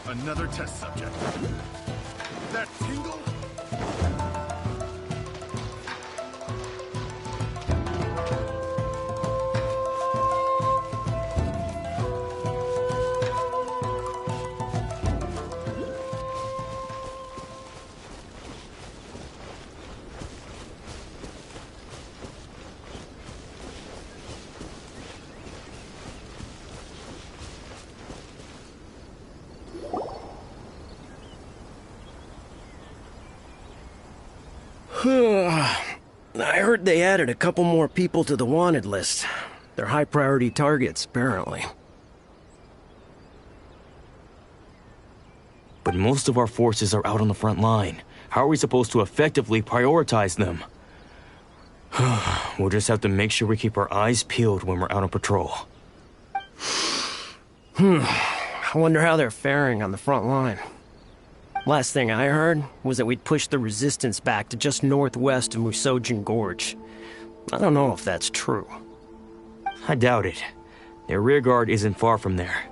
Another test subject. That tingle? I heard they added a couple more people to the wanted list. They're high-priority targets, apparently. But most of our forces are out on the front line. How are we supposed to effectively prioritize them? We'll just have to make sure we keep our eyes peeled when we're out on patrol. I wonder how they're faring on the front line. Last thing I heard was that we'd pushed the resistance back to just northwest of Musojin Gorge. I don't know if that's true. I doubt it. Their rearguard isn't far from there.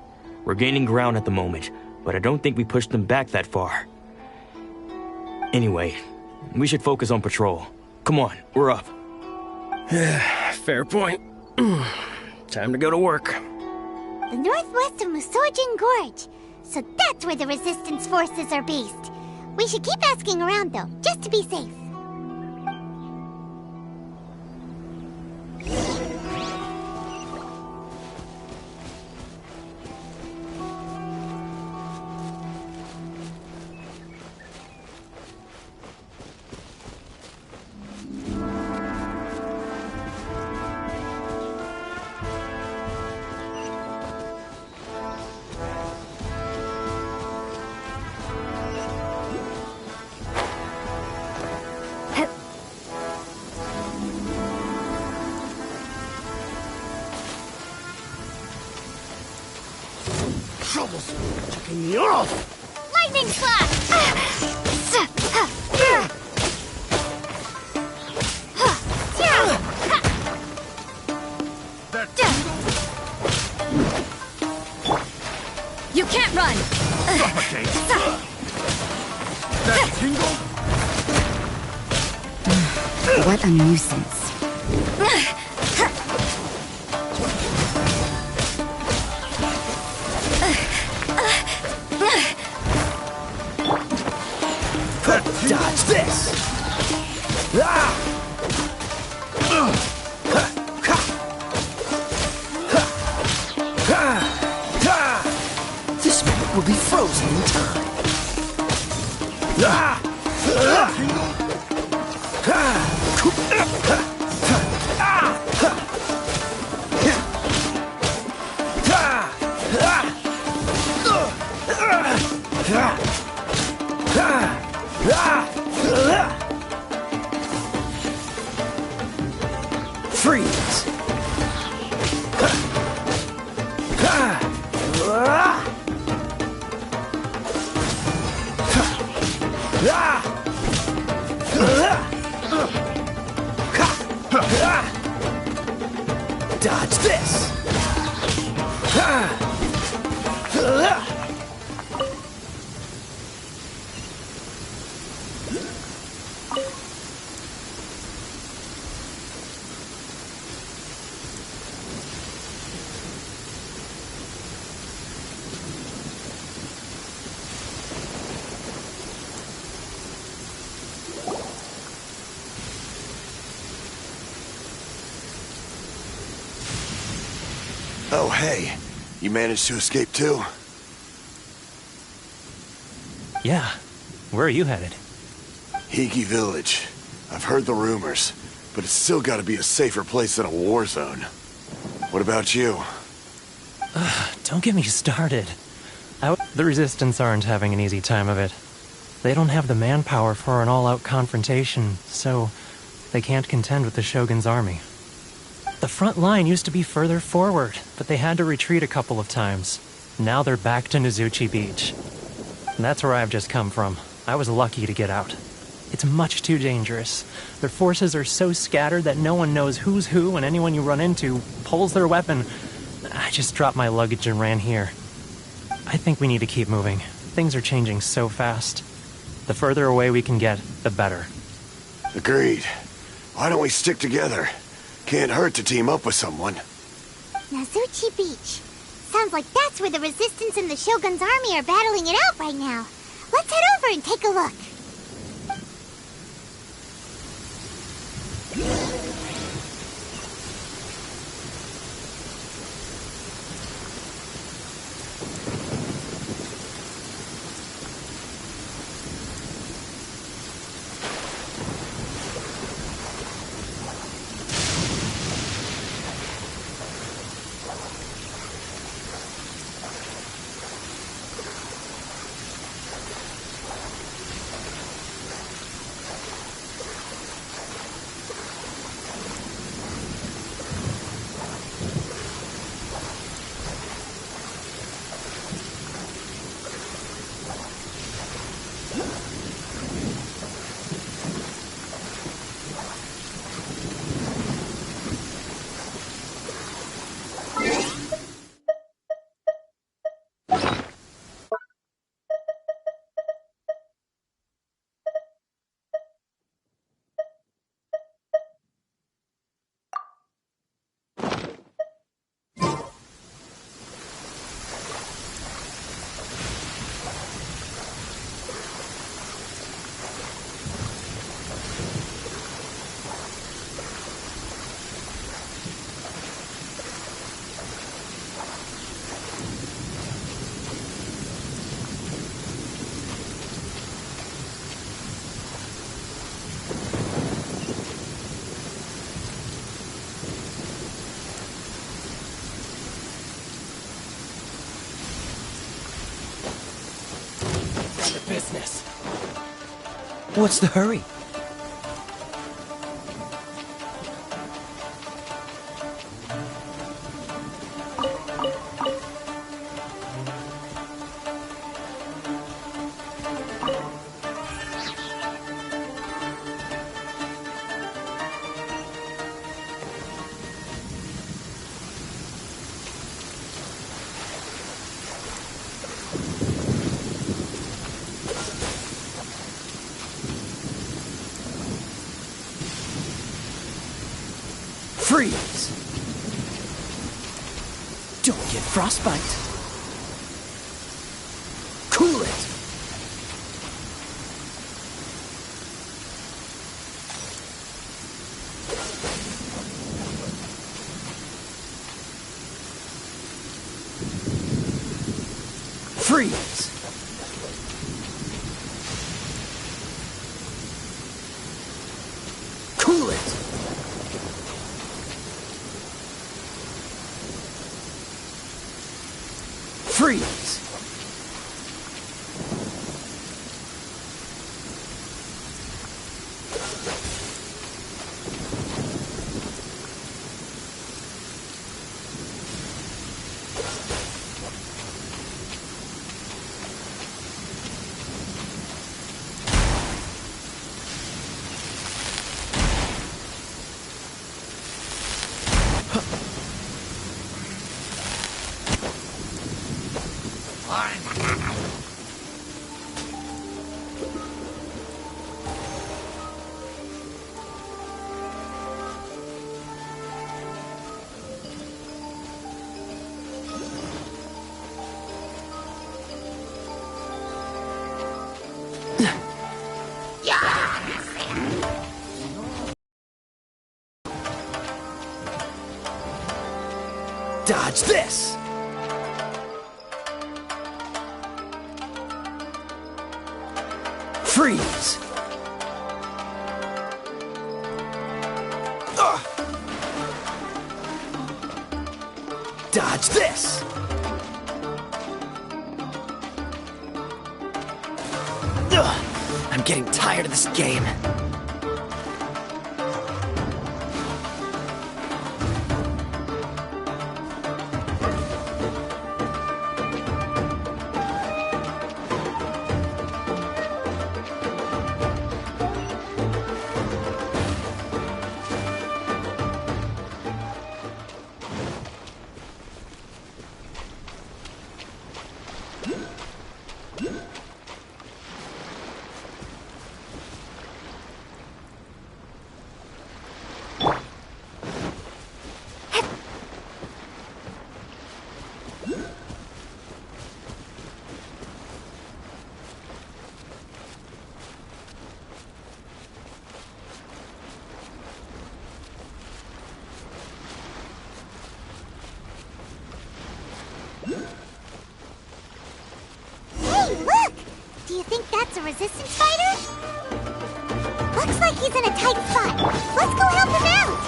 We're gaining ground at the moment, but I don't think we pushed them back that far. Anyway, we should focus on patrol. Come on, we're up. Fair point. Time to go to work. The northwest of Musojin Gorge. So that's where the resistance forces are based. We should keep asking around though, just to be safe. Trouble's kicking me off! Lightning slash! That tingle? You can't run! Suffocate! That tingle? What a nuisance. Dodge this! This moment will be frozen in time. Freeze! Dodge this! Oh, hey. You managed to escape too? Yeah. Where are you headed? Hiki Village. I've heard the rumors, but it's still gotta be a safer place than a war zone. What about you? Don't get me started. The Resistance aren't having an easy time of it. They don't have the manpower for an all-out confrontation, so they can't contend with the Shogun's army. The front line used to be further forward, but they had to retreat a couple of times. Now they're back to Nizuchi Beach. And that's where I've just come from. I was lucky to get out. It's much too dangerous. Their forces are so scattered that no one knows who's who, and anyone you run into pulls their weapon. I just dropped my luggage and ran here. I think we need to keep moving. Things are changing so fast. The further away we can get, the better. Agreed. Why don't we stick together? Can't hurt to team up with someone. Nazuchi Beach. Sounds like that's where the Resistance and the Shogun's army are battling it out right now. Let's head over and take a look. Business. What's the hurry? Freeze! Don't get frostbite. Cool it! Freeze! Cool it! Freeze! Dodge this! Freeze! Dodge this! I'm getting tired of this game. resistance fighter? Looks like he's in a tight spot. Let's go help him out!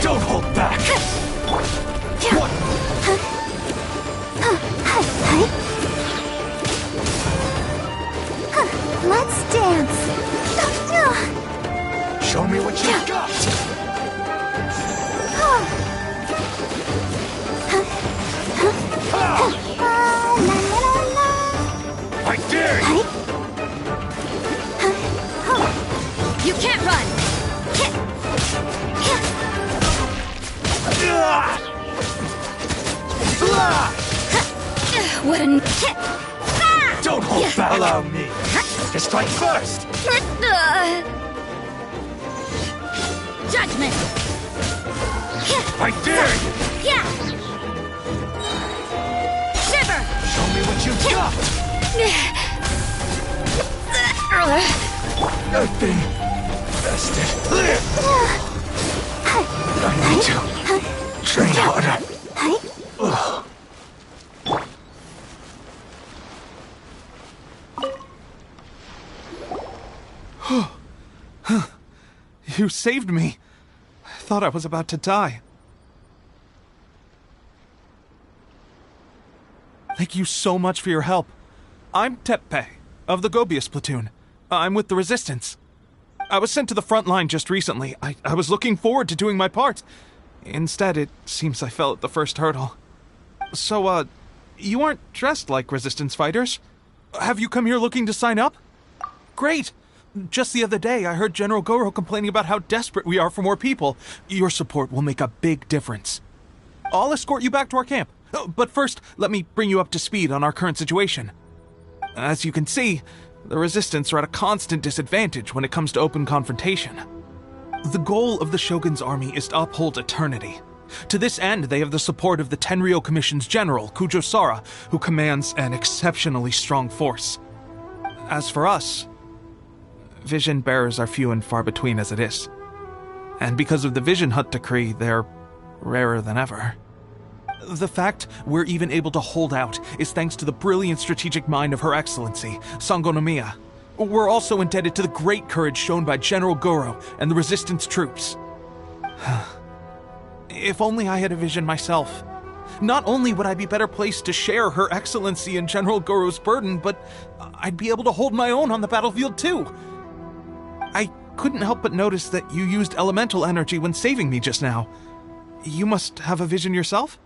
Don't hold back! Let's dance. Show me what you got! I dare you! You can't run! What an... Don't hold back! Allow me to strike first! Judgment! I dare you! Shiver! Show me what you got! I've been bested. I need to train harder. You saved me. I thought I was about to die. Thank you so much for your help. I'm Teppe, of the Gobius platoon. I'm with the Resistance. I was sent to the front line just recently. I was looking forward to doing my part. Instead, it seems I fell at the first hurdle. So, you aren't dressed like Resistance fighters? Have you come here looking to sign up? Great! Just the other day, I heard General Goro complaining about how desperate we are for more people. Your support will make a big difference. I'll escort you back to our camp. But first, let me bring you up to speed on our current situation. As you can see, the Resistance are at a constant disadvantage when it comes to open confrontation. The goal of the Shogun's army is to uphold eternity. To this end, they have the support of the Tenryou Commission's general, Kujo Sara, who commands an exceptionally strong force. As for us, vision bearers are few and far between as it is. And because of the Vision Hut decree, they're rarer than ever. The fact we're even able to hold out is thanks to the brilliant strategic mind of Her Excellency, Sango no Miya. We're also indebted to the great courage shown by General Goro and the Resistance troops. If only I had a vision myself. Not only would I be better placed to share Her Excellency and General Goro's burden, but I'd be able to hold my own on the battlefield too. I couldn't help but notice that you used elemental energy when saving me just now. You must have a vision yourself?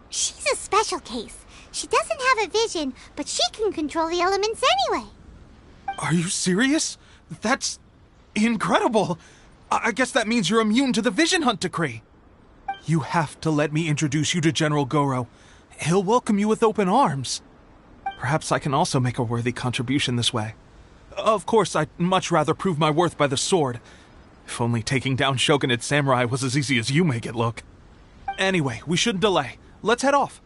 She's a special case. She doesn't have a vision, but she can control the elements anyway. Are you serious? That's incredible. I guess that means you're immune to the Vision Hunt decree. You have to let me introduce you to General Goro. He'll welcome you with open arms. Perhaps I can also make a worthy contribution this way. Of course, I'd much rather prove my worth by the sword. If only taking down Shogunate samurai was as easy as you make it look. Anyway, we shouldn't delay. Let's head off.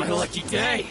my lucky day.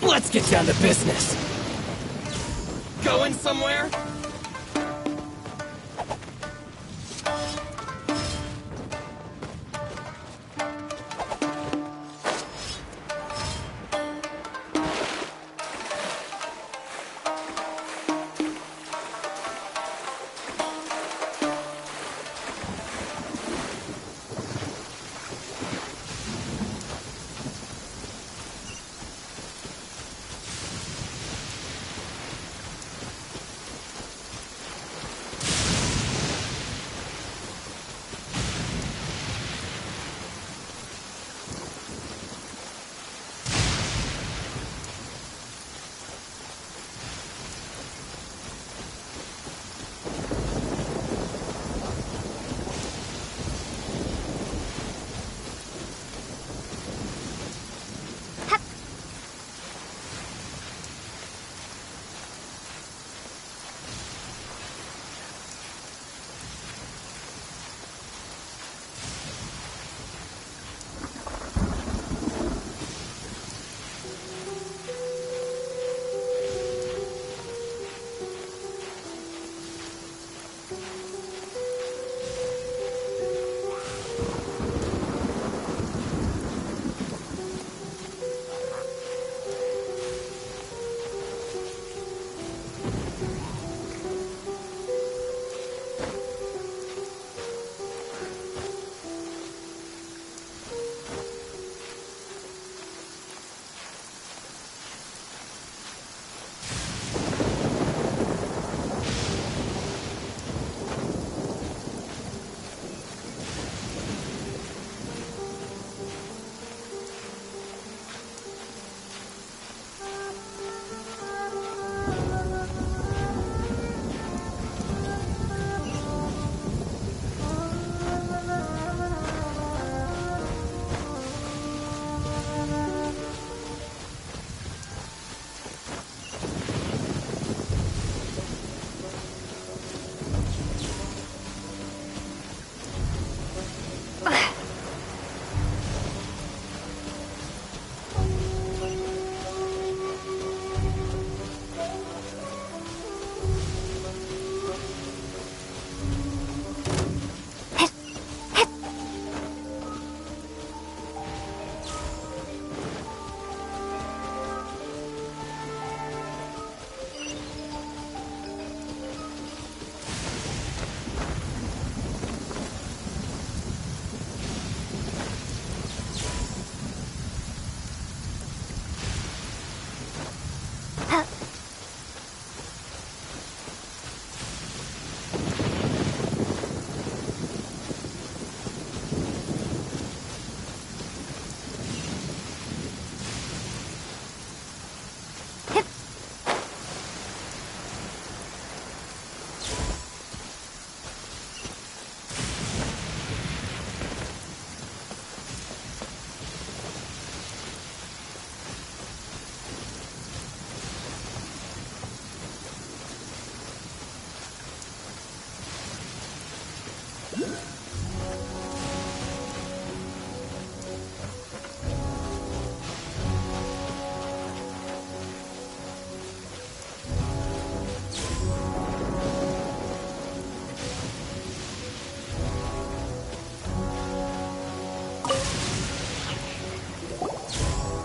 Let's get down to business. Going somewhere?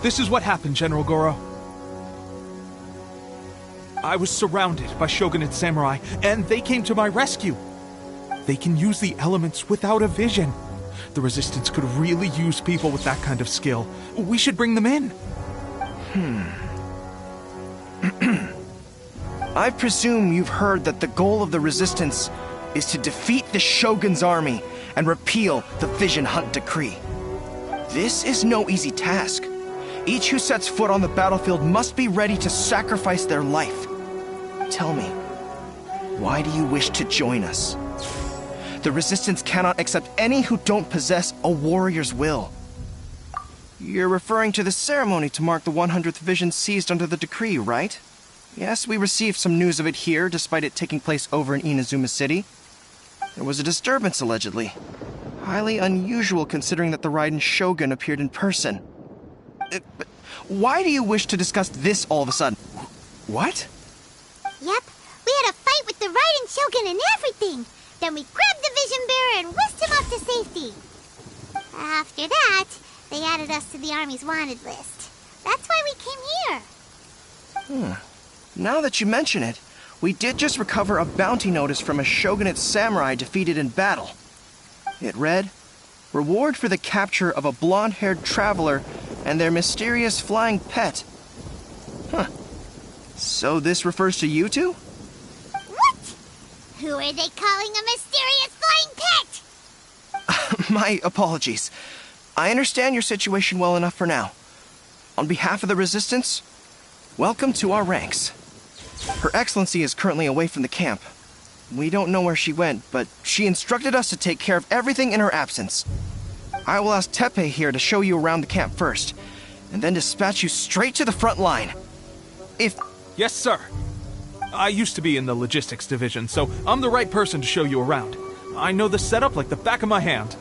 This is what happened, General Goro. I was surrounded by Shogunate samurai, and they came to my rescue. They can use the elements without a vision. The Resistance could really use people with that kind of skill. We should bring them in. I presume you've heard that the goal of the Resistance is to defeat the Shogun's army and repeal the Vision Hunt Decree. This is no easy task. Each who sets foot on the battlefield must be ready to sacrifice their life. Tell me, why do you wish to join us? The Resistance cannot accept any who don't possess a warrior's will. You're referring to the ceremony to mark the 100th Vision seized under the decree, right? Yes, we received some news of it here, despite it taking place over in Inazuma City. There was a disturbance, allegedly. Highly unusual considering that the Raiden Shogun appeared in person. But why do you wish to discuss this all of a sudden? What? Yep, we had a fight with the Raiden Shogun and everything. Then we grabbed the Vision Bearer and whisked him off to safety. After that, they added us to the Army's wanted list. That's why we came here. Now that you mention it, we did just recover a bounty notice from a Shogunate samurai defeated in battle. It read, "Reward for the capture of a blonde-haired traveler and their mysterious flying pet." So this refers to you two? What? Who are they calling a mysterious flying pet? My apologies. I understand your situation well enough for now. On behalf of the Resistance, welcome to our ranks. Her Excellency is currently away from the camp. We don't know where she went, but she instructed us to take care of everything in her absence. I will ask Teppei here to show you around the camp first, and then dispatch you straight to the front line. Yes, sir. I used to be in the logistics division, so I'm the right person to show you around. I know the setup like the back of my hand.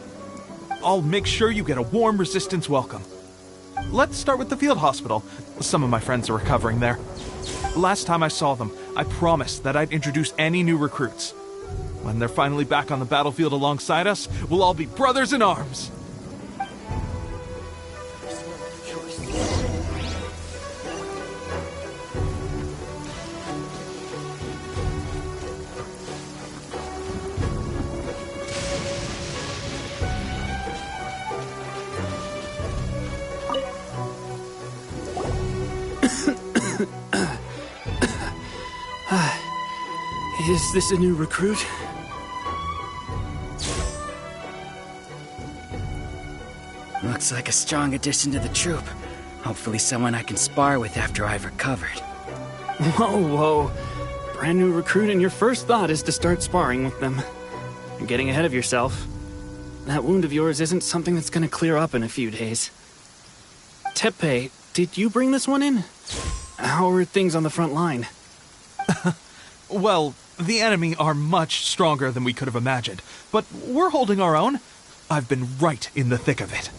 I'll make sure you get a warm Resistance welcome. Let's start with the field hospital. Some of my friends are recovering there. Last time I saw them, I promised that I'd introduce any new recruits. When they're finally back on the battlefield alongside us, we'll all be brothers in arms. Is this a new recruit? Looks like a strong addition to the troop. Hopefully someone I can spar with after I've recovered. Whoa. Brand new recruit and your first thought is to start sparring with them. You're getting ahead of yourself. That wound of yours isn't something that's gonna clear up in a few days. Teppei, did you bring this one in? How are things on the front line? Well, the enemy are much stronger than we could have imagined, but we're holding our own. I've been right in the thick of it.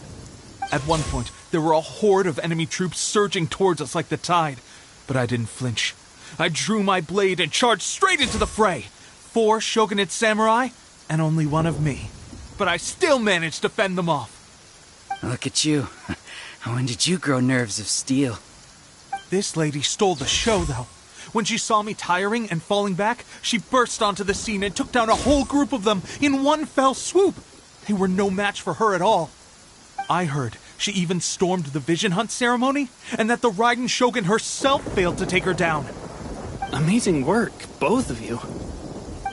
At one point, there were a horde of enemy troops surging towards us like the tide, but I didn't flinch. I drew my blade and charged straight into the fray. 4 Shogunate samurai, and only one of me. But I still managed to fend them off. Look at you. When did you grow nerves of steel? This lady stole the show, though. When she saw me tiring and falling back, she burst onto the scene and took down a whole group of them in one fell swoop. They were no match for her at all. I heard she even stormed the Vision Hunt ceremony, and that the Raiden Shogun herself failed to take her down. Amazing work, both of you.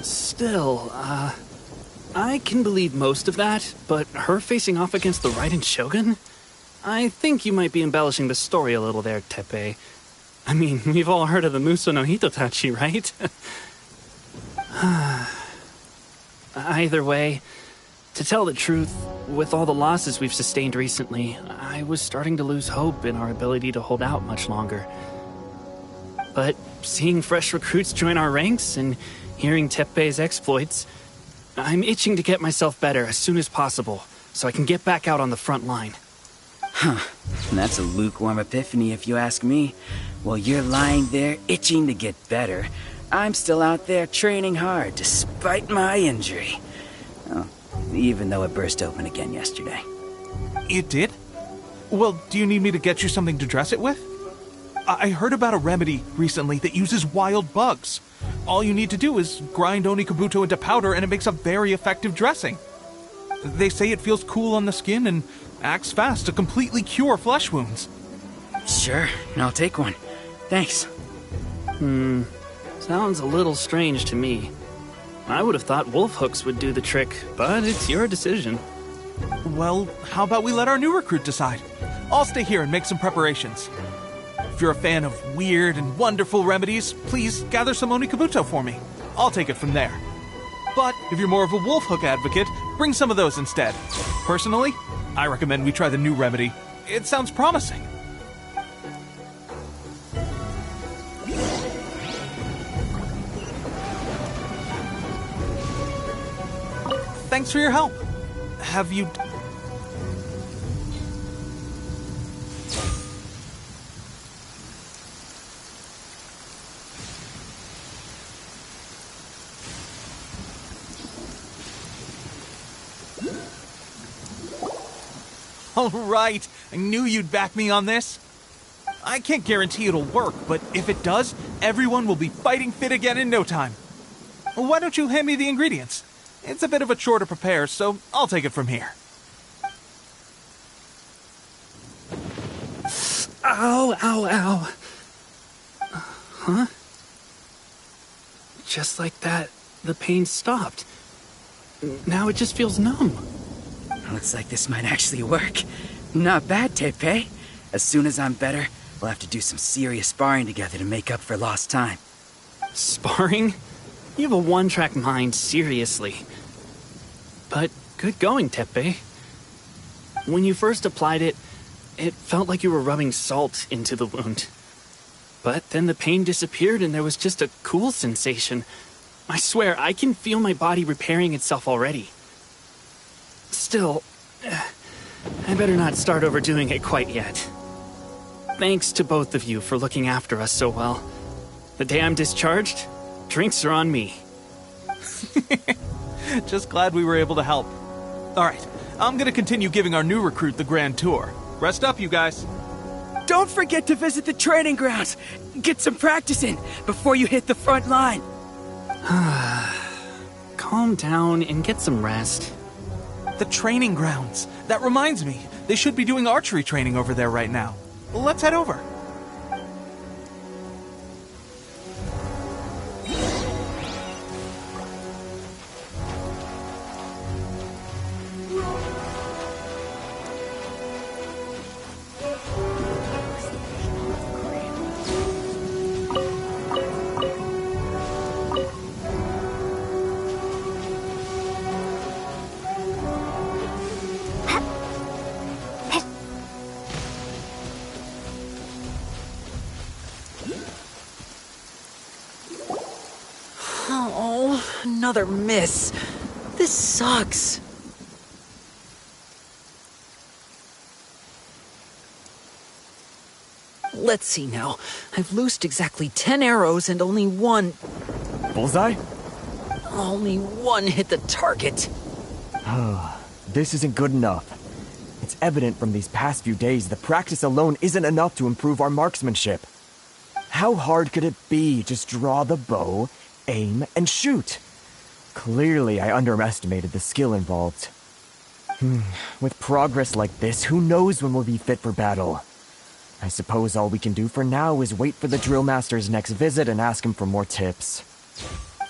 Still, I can believe most of that, but her facing off against the Raiden Shogun? I think you might be embellishing the story a little there, Teppei. I mean, we've all heard of the Muso no Hitotachi, right? Either way, to tell the truth, with all the losses we've sustained recently, I was starting to lose hope in our ability to hold out much longer. But seeing fresh recruits join our ranks and hearing Teppei's exploits, I'm itching to get myself better as soon as possible, so I can get back out on the front line. That's a lukewarm epiphany if you ask me. While you're lying there itching to get better, I'm still out there training hard despite my injury. Oh, even though it burst open again yesterday. It did? Well, do you need me to get you something to dress it with? I heard about a remedy recently that uses wild bugs. All you need to do is grind Onikabuto into powder and it makes a very effective dressing. They say it feels cool on the skin and acts fast to completely cure flesh wounds. Sure, I'll take one. Thanks. Sounds a little strange to me. I would have thought wolf hooks would do the trick, but it's your decision. Well, how about we let our new recruit decide? I'll stay here and make some preparations. If you're a fan of weird and wonderful remedies, please gather some Onikabuto for me. I'll take it from there. But if you're more of a wolf hook advocate, bring some of those instead. Personally, I recommend we try the new remedy. It sounds promising. Thanks for your help. Have you... All right, I knew you'd back me on this. I can't guarantee it'll work, but if it does, everyone will be fighting fit again in no time. Why don't you hand me the ingredients? It's a bit of a chore to prepare, so I'll take it from here. Ow, ow, ow. Huh? Just like that, the pain stopped. Now it just feels numb. Looks like this might actually work. Not bad, Tepe. As soon as I'm better, we'll have to do some serious sparring together to make up for lost time. Sparring? You have a one-track mind, seriously. But good going, Tepe. When you first applied it, it felt like you were rubbing salt into the wound. But then the pain disappeared and there was just a cool sensation. I swear, I can feel my body repairing itself already. Still, I better not start overdoing it quite yet. Thanks to both of you for looking after us so well. The day I'm discharged, drinks are on me. Just glad we were able to help. All right, I'm gonna continue giving our new recruit the grand tour. Rest up, you guys. Don't forget to visit the training grounds. Get some practice in before you hit the front line. Calm down and get some rest. The training grounds. That reminds me, they should be doing archery training over there right now. Let's head over. Another miss. This sucks. Let's see now. I've loosed exactly 10 arrows and only one... Bullseye? Only one hit the target. This isn't good enough. It's evident from these past few days the practice alone isn't enough to improve our marksmanship. How hard could it be? Just draw the bow, aim, and shoot. Clearly, I underestimated the skill involved. With progress like this, who knows when we'll be fit for battle? I suppose all we can do for now is wait for the drill master's next visit and ask him for more tips.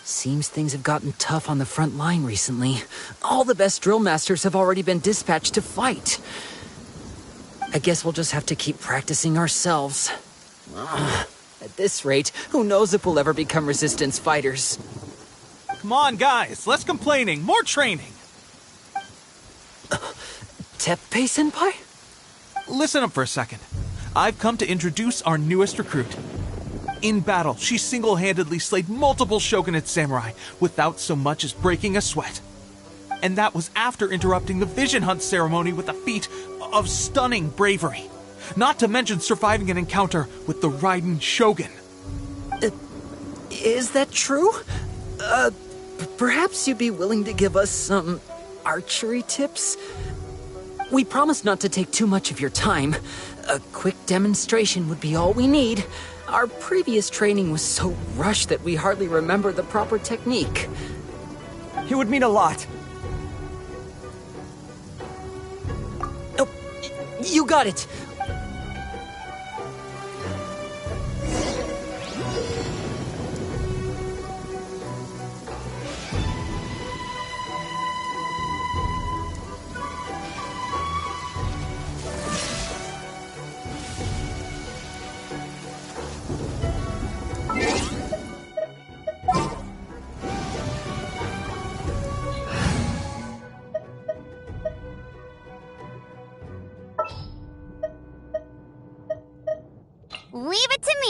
Seems things have gotten tough on the front line recently. All the best drill masters have already been dispatched to fight. I guess we'll just have to keep practicing ourselves. At this rate, who knows if we'll ever become resistance fighters. Come on, guys, less complaining, more training. Teppei-senpai? Listen up for a second. I've come to introduce our newest recruit. In battle, she single-handedly slayed multiple shogunate samurai without so much as breaking a sweat. And that was after interrupting the vision hunt ceremony with a feat of stunning bravery. Not to mention surviving an encounter with the Raiden Shogun. Is that true? Perhaps you'd be willing to give us some archery tips? We promise not to take too much of your time. A quick demonstration would be all we need. Our previous training was so rushed that we hardly remember the proper technique. It would mean a lot. Oh, you got it.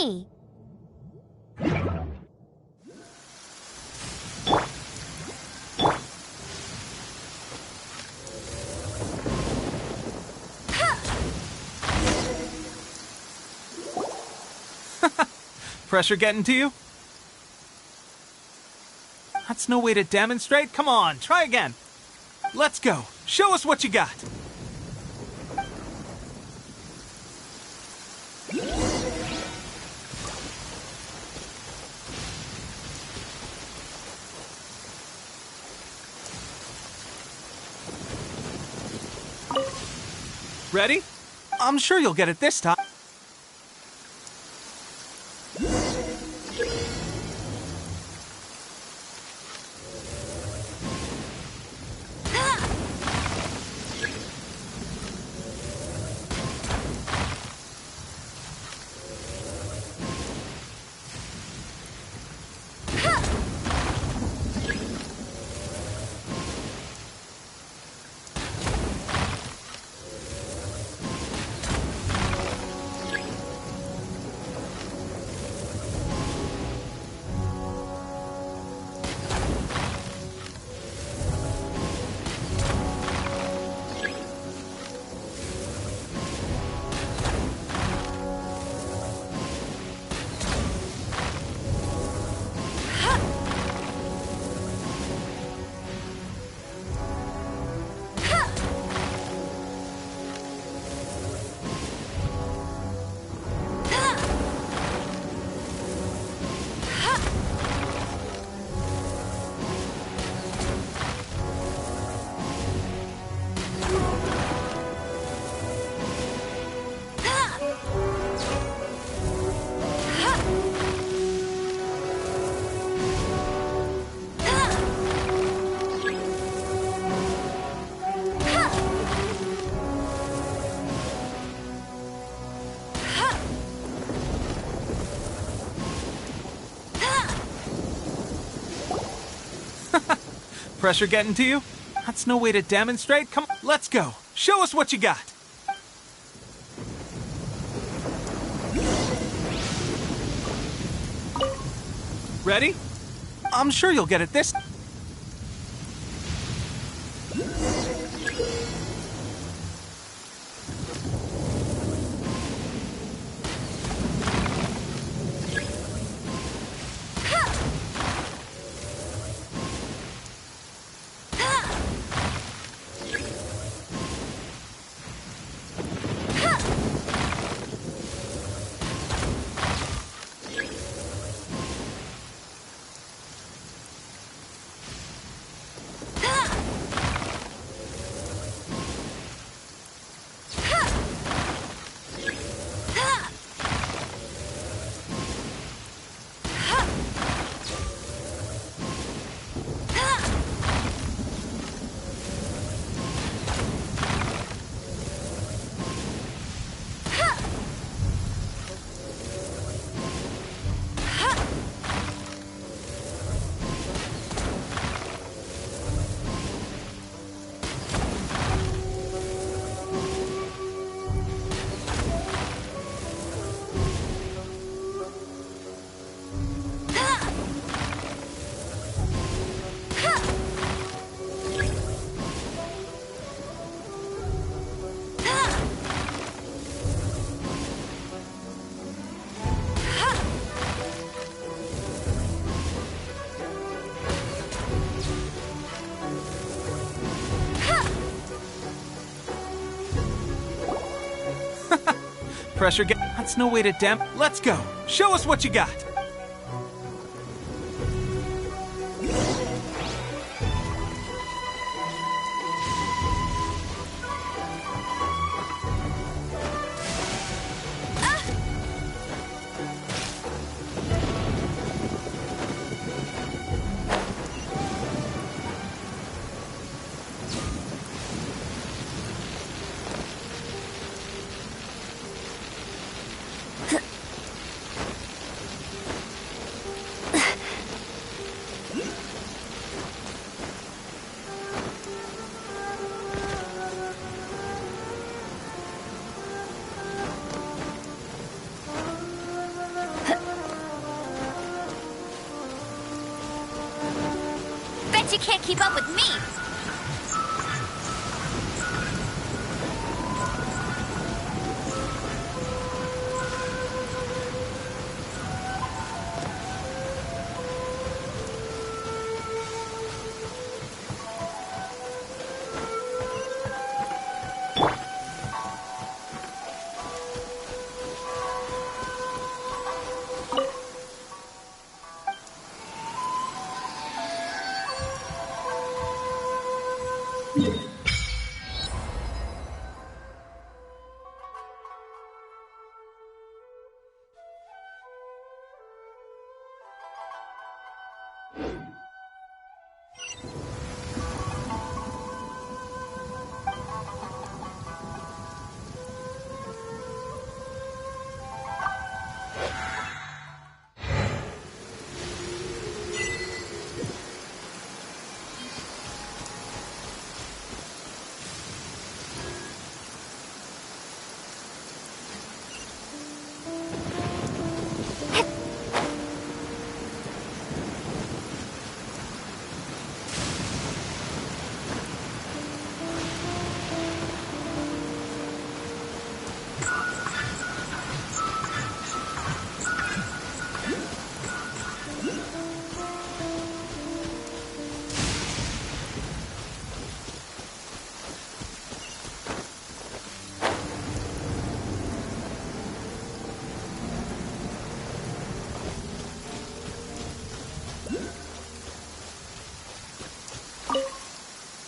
me. Pressure getting to you? That's no way to demonstrate. Come on, try again. Let's go. Show us what you got. Ready? I'm sure you'll get it this time. Pressure getting to you? That's no way to demonstrate. Come on, let's go. Show us what you got. Ready? I'm sure you'll get it this. Pressure get. That's no way to Let's go. Show us what you got. Bet you can't keep up with me!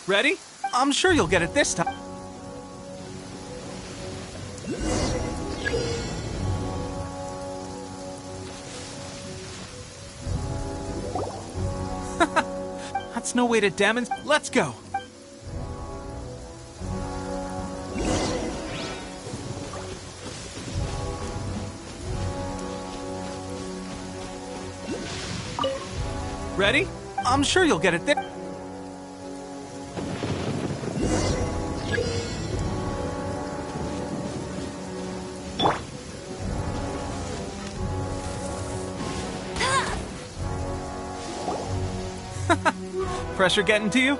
Ready? I'm sure you'll get it this time. That's no way to demonstrate. Let's go. Ready? I'm sure you'll get it there. Pressure getting to you?